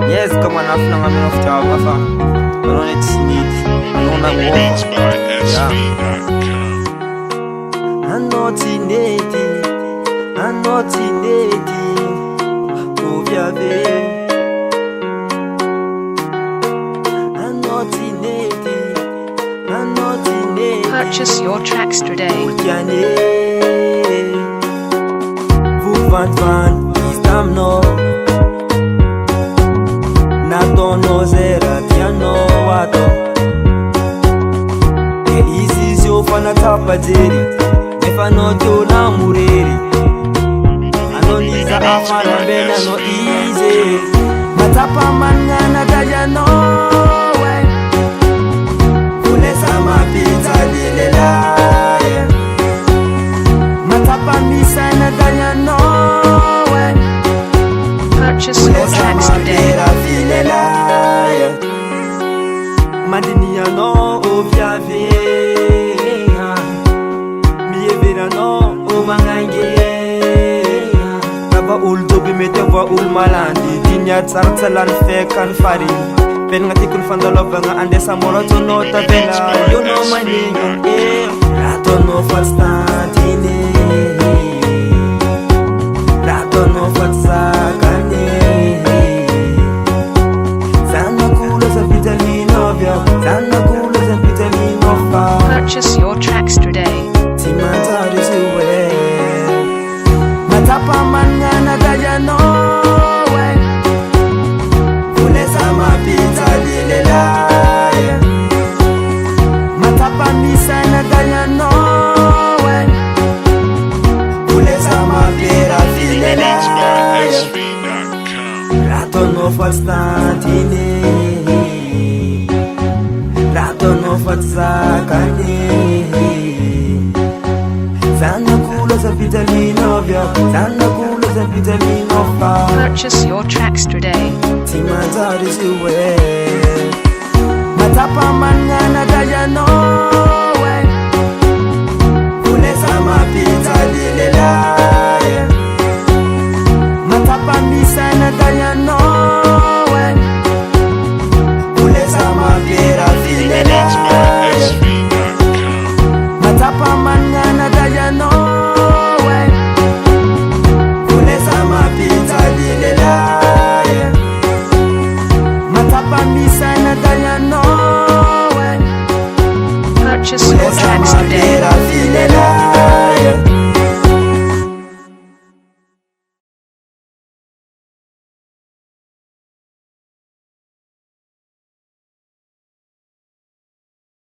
Yes, come on, I'm not enough job. I don't need to need. I don't like walk. Yeah. I'm not in it. I'm not in it. Oh, yeah, baby. I'm not in it. I'm not in it. Purchase your tracks today. Vous van, istam no. Nato no zera piano wato. E easy zio fana tapa jeri. Nefa no jola mureri. Anoliza amana bena no easy. Matapa mangana daja no way. Kule sama pizza dilela. Matapa misana daja no way. Purchase your tracks today. Madiniya no ofiave Mievera no omangange Kaba ul dobi metewa ul malandi Dinya tsartsalan fekan fari Ben ngati kun fandalovanga ande samora to no tabela You know my name Rato no fastantine Rato no fatsakane Purchase your tracks today. Matapa mangana daja no way. Kule sama pizza dilela. Matapa misana daja no way. Kule sama pera dilela. Rato no fastantine. Rato no fatsakane. Zana kula za vitamino vya. Zana kula za vitamino fa. Purchase your tracks today. Timantari ziwe. Matapa mangana daja no way. Kule sama pizza